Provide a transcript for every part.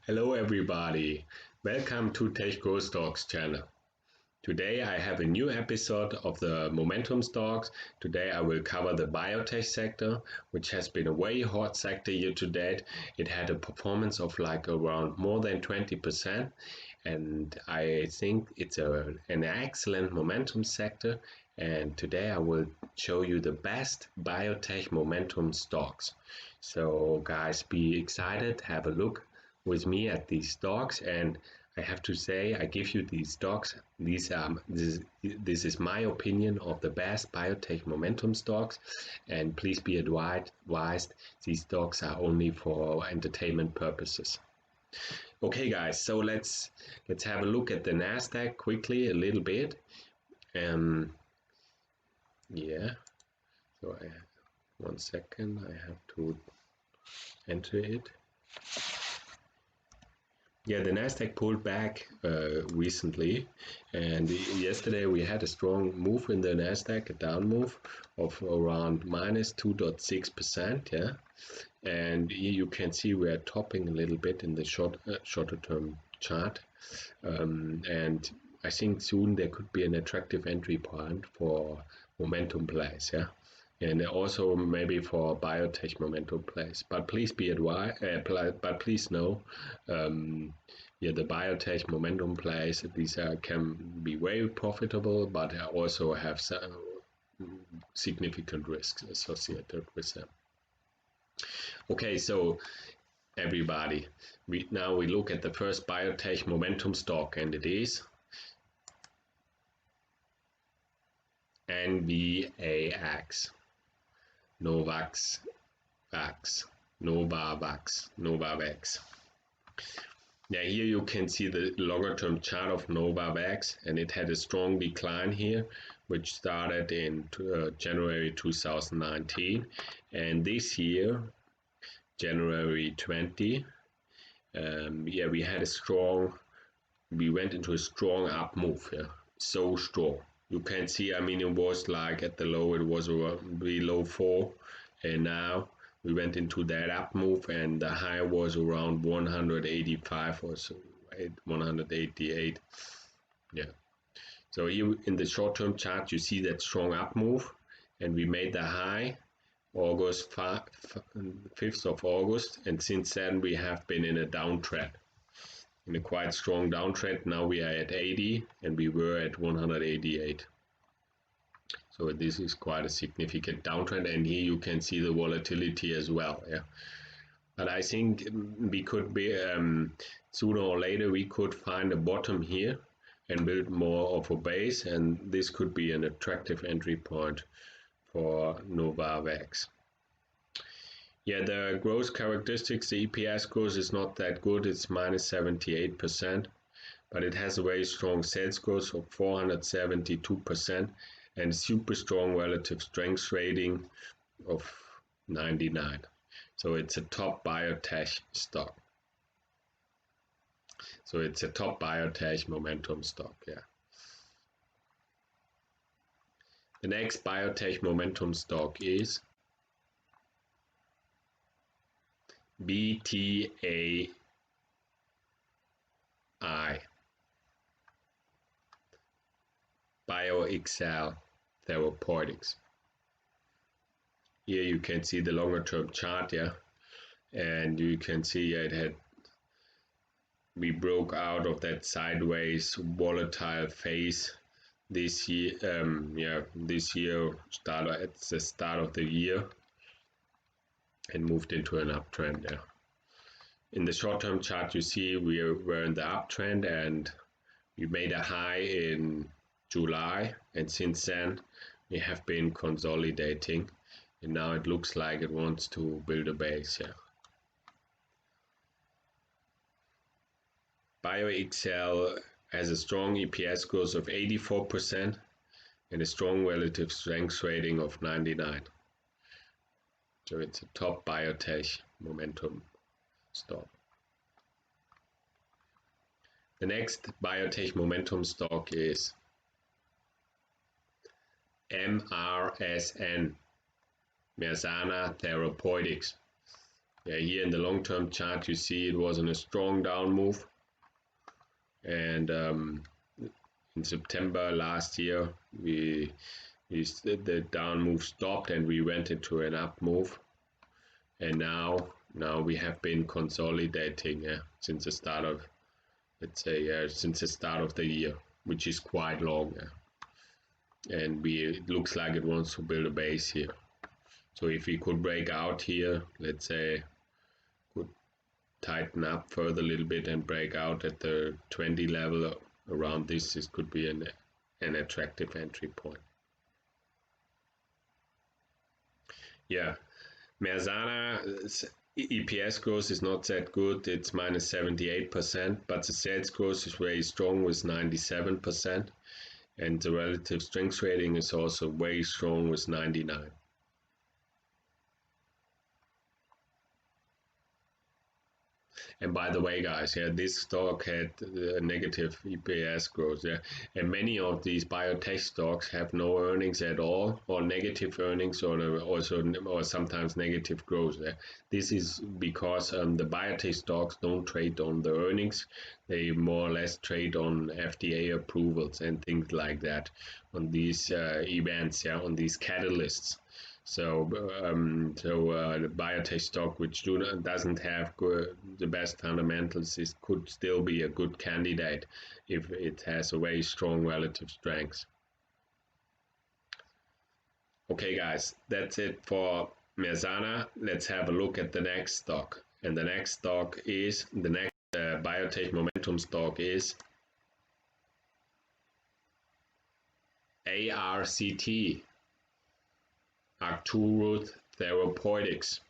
Hello everybody, welcome to TechGrowthStocks channel. Today I have a new episode of the Momentum Stocks. Today I will cover the biotech sector, which has been a very hot sector year to date. It had a performance of like around more than 20%, and I think it's an excellent momentum sector. And today I will show you the best biotech momentum stocks. So guys, be excited, have a look with me at these stocks, and I have to say I give you these stocks. This is my opinion of the best biotech momentum stocks, and please be advised these stocks are only for entertainment purposes. Okay guys, so let's have a look at the Nasdaq quickly a little bit. Yeah, so I have 1 second, I have to enter it. Yeah, the Nasdaq pulled back recently, and yesterday we had a strong move in the Nasdaq, a down move of around minus 2.6%. Yeah, and here you can see we are topping a little bit in the shorter term chart, and I think soon there could be an attractive entry point for momentum plays. Yeah. And also maybe for biotech momentum plays, but please be advised. But please know, yeah, the biotech momentum plays, these can be very profitable, but also have some significant risks associated with them. Okay, so everybody, now we look at the first biotech momentum stock, and it is NVAX. Novax. Yeah, here you can see the longer term chart of Novax, and it had a strong decline here, which started in January 2019, and this year, January 20, yeah, we went into a strong up move. Yeah, so strong. You can see, I mean, it was like at the low, it was below 4, and now we went into that up move, and the high was around 185 or so, 188. Yeah. So here in the short-term chart, you see that strong up move, and we made the high August 5th of August, and since then we have been in a downtrend. In a quite strong downtrend. Now we are at 80 and we were at 188. So this is quite a significant downtrend, and here you can see the volatility as well. Yeah, but I think we could be sooner or later we could find a bottom here and build more of a base, and this could be an attractive entry point for Novax. Yeah, the growth characteristics, the EPS growth is not that good. It's minus 78%, but it has a very strong sales growth of 472% and super strong relative strength rating of 99. So it's a top biotech stock. So it's a top biotech momentum stock. Yeah. The next biotech momentum stock is BTAI, BioXcel Therapeutics. Here you can see the longer term chart, yeah, and you can see we broke out of that sideways volatile phase this year. Yeah, this year started at the start of the year and moved into an uptrend there. In the short-term chart, you see we were in the uptrend, and we made a high in July, and since then we have been consolidating, and now it looks like it wants to build a base. Yeah. BioXcel has a strong EPS growth of 84% and a strong relative strength rating of 99. So it's a top biotech momentum stock. The next biotech momentum stock is MRSN, Mersana Therapeutics. Yeah, here in the long-term chart, you see it was in a strong down move, and in September last year, the down move stopped and we went into an up move, and now we have been consolidating since the start of, let's say, since the start of the year, which is quite long, and it looks like it wants to build a base here. So if we could break out here, let's say, could tighten up further a little bit and break out at the 20 level around this could be an attractive entry point. Yeah, Merzana's EPS growth is not that good. It's minus 78%, but the sales growth is very strong with 97%, and the relative strength rating is also very strong with 99. And by the way, guys, yeah, this stock had negative EPS growth, yeah, and many of these biotech stocks have no earnings at all, or negative earnings, or sometimes negative growth. Yeah. This is because the biotech stocks don't trade on the earnings; they more or less trade on FDA approvals and things like that, on these events, yeah, on these catalysts. So, the biotech stock, which doesn't have the best fundamentals, could still be a good candidate if it has a very strong relative strength. Okay, guys, that's it for Merzana. Let's have a look at the next stock. And the next stock is, the next biotech momentum stock is ARCT. Arcturus Therapeutics.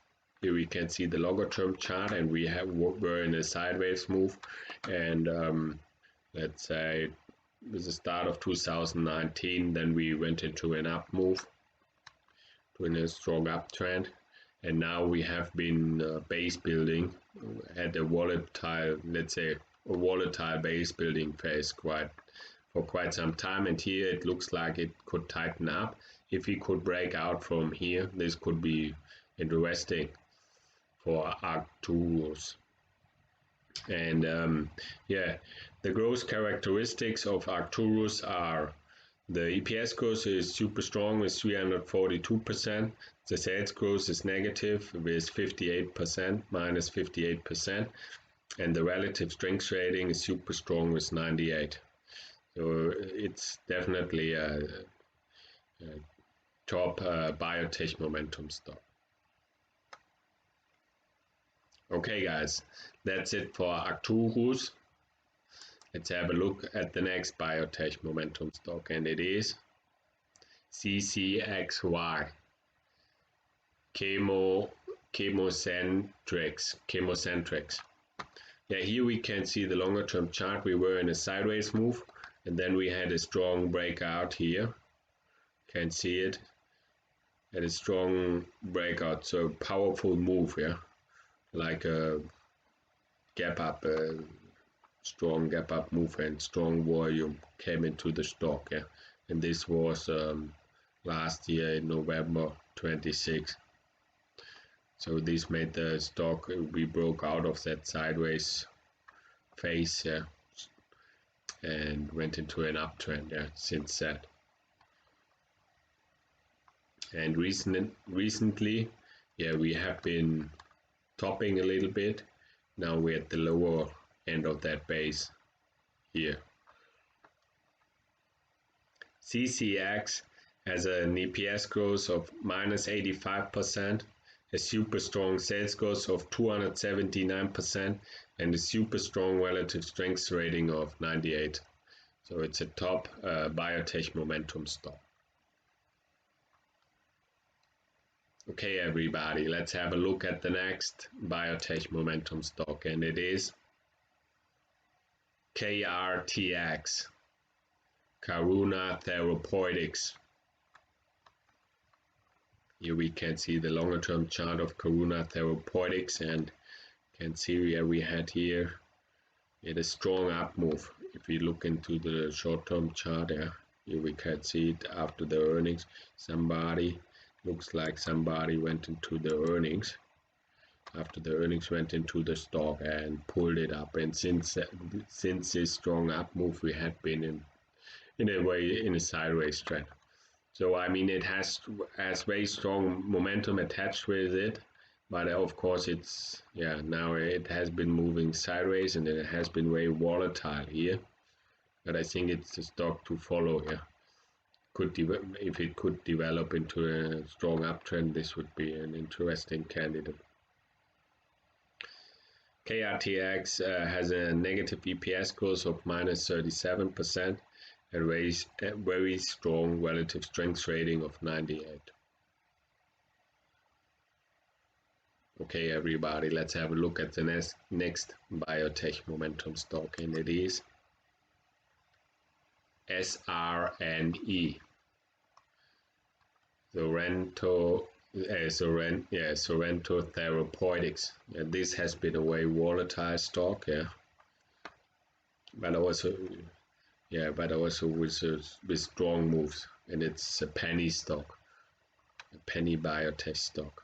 Here we can see the longer term chart, and we're in a sideways move, and let's say with the start of 2019, then we went into an up move, in a strong uptrend, and now we have been base building at a volatile, let's say a volatile base building phase for quite some time, and here it looks like it could tighten up. If we could break out from here, this could be interesting for Arcturus. And yeah, the growth characteristics of Arcturus are: the EPS growth is super strong with 342%. The sales growth is negative with 58%, minus 58%, and the relative strength rating is super strong with 98. So it's definitely a top biotech momentum stock. Okay, guys, that's it for Arcturus. Let's have a look at the next biotech momentum stock, and it is CCXY, Chemocentrics. Yeah, here we can see the longer term chart. We were in a sideways move, and then we had a strong breakout here. Can see it. Had a strong breakout, so powerful move, yeah, like a gap up, strong gap up move, and strong volume came into the stock, yeah, and this was last year in November 26. So this made the stock, we broke out of that sideways phase, yeah, and went into an uptrend, yeah, since that. And recently, yeah, we have been topping a little bit. Now we're at the lower end of that base here. CCX has an EPS growth of minus 85%, a super strong sales growth of 279%, and a super strong relative strength rating of 98. So it's a top biotech momentum stock. Okay, everybody, let's have a look at the next biotech momentum stock, and it is KRTX, Karuna Therapeutics. Here we can see the longer term chart of Karuna Therapeutics, and can see where we had here a strong up move. If we look into the short term chart, here we can see it after the earnings. Looks like somebody went into the earnings, after the earnings went into the stock and pulled it up. And since this strong up move, we had been in a way in a sideways trend. So I mean, it has very strong momentum attached with it, but of course it's now it has been moving sideways and it has been very volatile here. But I think it's a stock to follow here. If it could develop into a strong uptrend, this would be an interesting candidate. KRTX has a negative EPS growth of -37% and a very strong relative strength rating of 98. Okay, everybody, let's have a look at the next biotech momentum stock, and it is SRNE. Sorrento Therapeutics. And this has been a very volatile stock, but also with strong moves, and it's a penny stock, a penny biotech stock.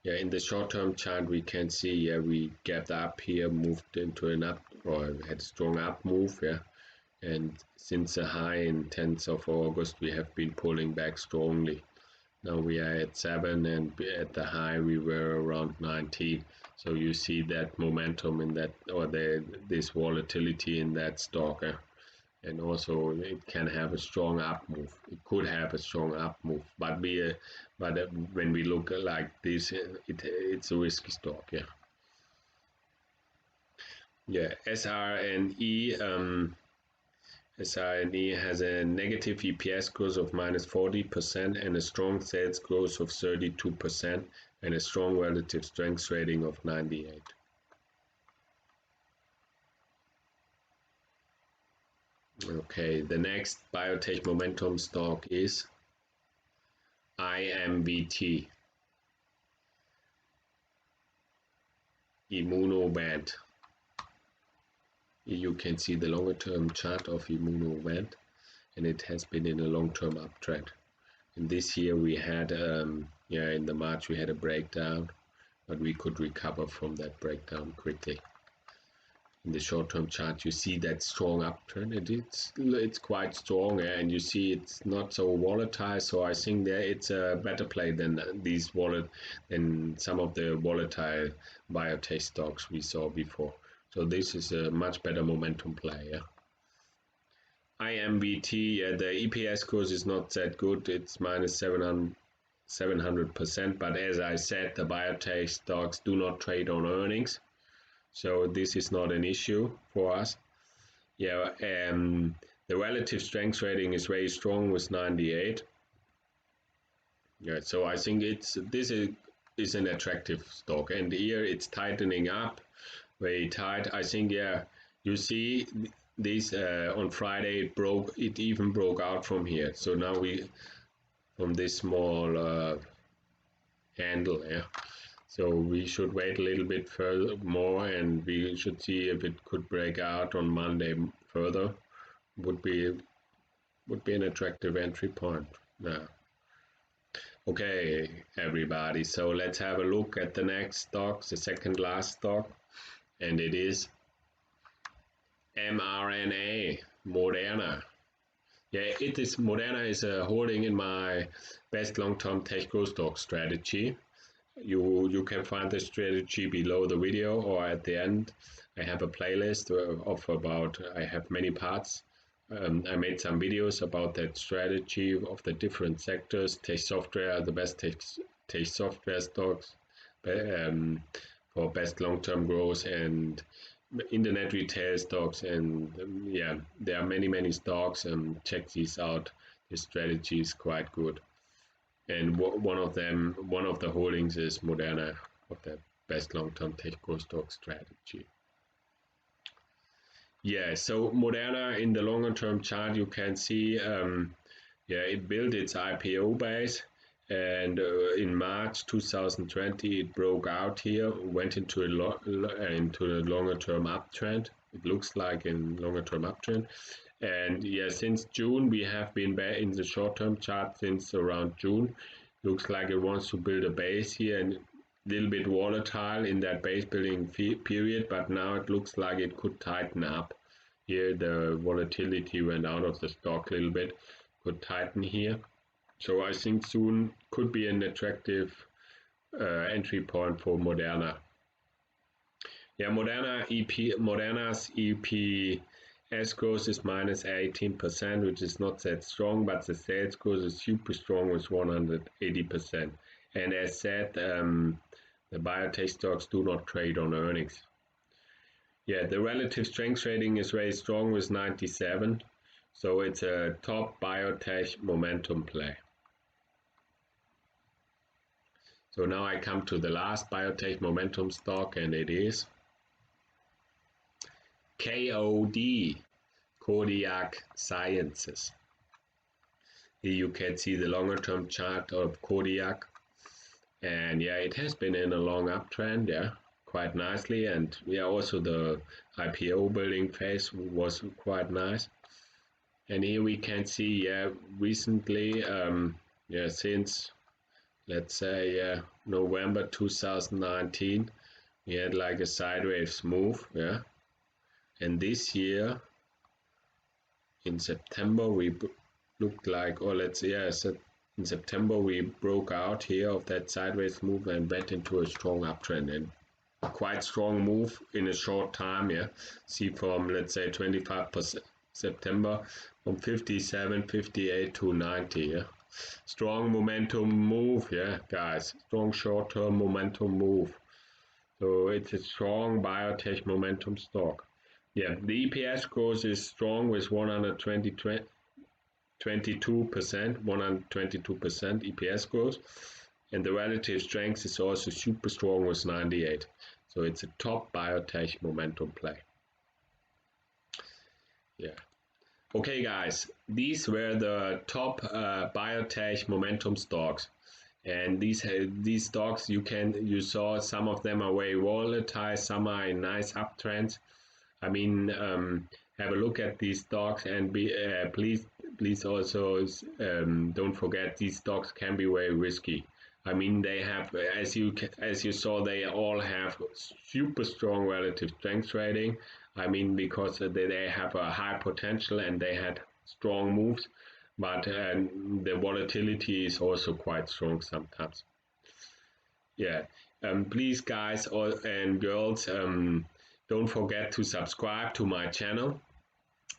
In the short-term chart we can see we gapped up here, moved into an up, or had a strong up move, and since the high in 10th of August we have been pulling back strongly. Now we are at 7, and at the high we were around 19. So you see that momentum in that, or this volatility in that stock, and also it can have a strong up move. It could have a strong up move, but when we look like this, it's a risky stock. SRNE has a negative EPS growth of -40% and a strong sales growth of 32% and a strong relative strength rating of 98. Okay, the next biotech momentum stock is IMBT, Immunovant. You can see the longer term chart of Immunovant, and it has been in a long-term uptrend. And this year we had in the March we had a breakdown, but we could recover from that breakdown quickly. In the short-term chart you see that strong uptrend, and it's quite strong, and you see it's not so volatile. So I think that it's a better play than some of the volatile biotech stocks we saw before. So this is a much better momentum play. IMBT, the EPS growth is not that good. It's -700%. But as I said, the biotech stocks do not trade on earnings, so this is not an issue for us. The relative strength rating is very strong with 98. So I think this is an attractive stock, and here it's tightening up. Very tight. I think you see this on Friday it even broke out from here. So now from this small handle, so we should wait a little bit further more, and we should see if it could break out on Monday further. Would be an attractive entry point. Okay, everybody, so let's have a look at the next stock, the second last stock, and it is MRNA, Moderna. Moderna is a holding in my best long-term TechGrowthStocks strategy. You can find the strategy below the video or at the end. I have a playlist I have many parts. I made some videos about that strategy of the different sectors. Tech software are the best tech software stocks for best long-term growth, and internet retail stocks, and there are many stocks. Check these out. The strategy is quite good, and one of the holdings is Moderna, of the best long-term TechGrowthStocks strategy. So Moderna, in the longer term chart you can see it built its IPO base, and in March 2020 it broke out here, went into a longer term uptrend. It looks like in longer term uptrend, and since June we have been back in the short term chart since around June. Looks like it wants to build a base here, and little bit volatile in that base building period, but now it looks like it could tighten up. Here the volatility went out of the stock a little bit, could tighten here. So I think soon could be an attractive entry point for Moderna. Yeah, Moderna's EPS growth is minus 18%, which is not that strong, but the sales growth is super strong with 180%. And as said, the biotech stocks do not trade on earnings. Yeah, the relative strength rating is very strong with 97, so it's a top biotech momentum play. So now I come to the last biotech momentum stock, and it is KODK Sciences. Here you can see the longer term chart of KODK, and yeah, it has been in a long uptrend, yeah, quite nicely, and yeah, also the IPO building phase was quite nice. And here we can see, yeah, recently, yeah, since let's say November 2019, we had like a sideways move, yeah, and this year in September we looked like, or let's say, yeah, so in September we broke out here of that sideways move and went into a strong uptrend, and quite strong move in a short time, yeah. See, from let's say 25% September, from 57, 58 to 90, yeah. Strong momentum move, yeah, guys. Strong short-term momentum move. So it's a strong biotech momentum stock. Yeah, the EPS growth is strong with 122%, 122% EPS growth, and the relative strength is also super strong with 98. So it's a top biotech momentum play. Yeah. Okay, guys, these were the top biotech momentum stocks, and these stocks you saw some of them are very volatile, some are in nice uptrends. I mean, have a look at these stocks, and please also don't forget these stocks can be very risky. I mean, they have, as you saw, they all have super strong relative strength rating. I mean, because they have a high potential and they had strong moves, but the volatility is also quite strong sometimes. Yeah, please, guys and girls, don't forget to subscribe to my channel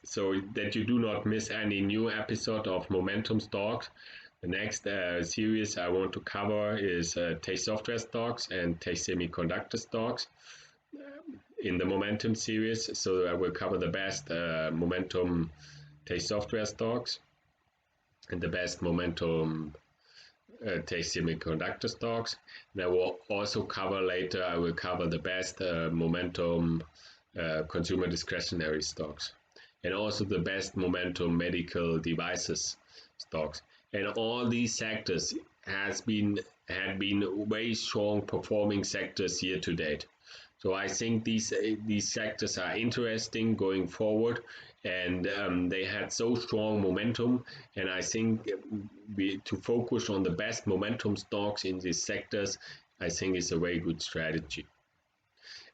so that you do not miss any new episode of Momentum Stocks. The next series I want to cover is tech software stocks and tech semiconductor stocks in the Momentum series. So I will cover the best momentum tech software stocks and the best momentum tech semiconductor stocks. And I will also cover later, I will cover the best momentum consumer discretionary stocks, and also the best momentum medical devices stocks. And all these sectors had been very strong performing sectors year to date. So I think these sectors are interesting going forward, and they had so strong momentum, and I think to focus on the best momentum stocks in these sectors, I think is a very good strategy.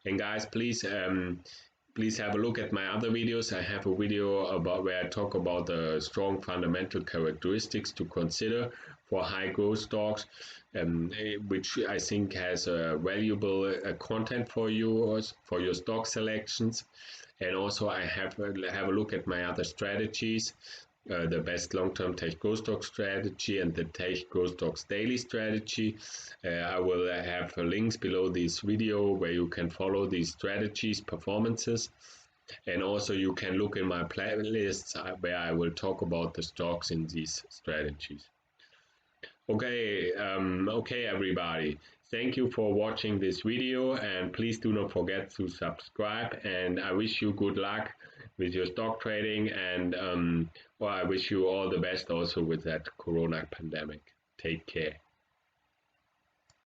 And guys, please have a look at my other videos. I have a video about where I talk about the strong fundamental characteristics to consider for high growth stocks, which I think has valuable content for you for your stock selections. And also I have a look at my other strategies, the best long-term TechGrowthStocks strategy and the TechGrowthStocks daily strategy. I will have links below this video where you can follow these strategies, performances, and also you can look in my playlists where I will talk about the stocks in these strategies. Okay, everybody. Thank you for watching this video, and please do not forget to subscribe, and I wish you good luck with your stock trading, and I wish you all the best also with that corona pandemic. Take care.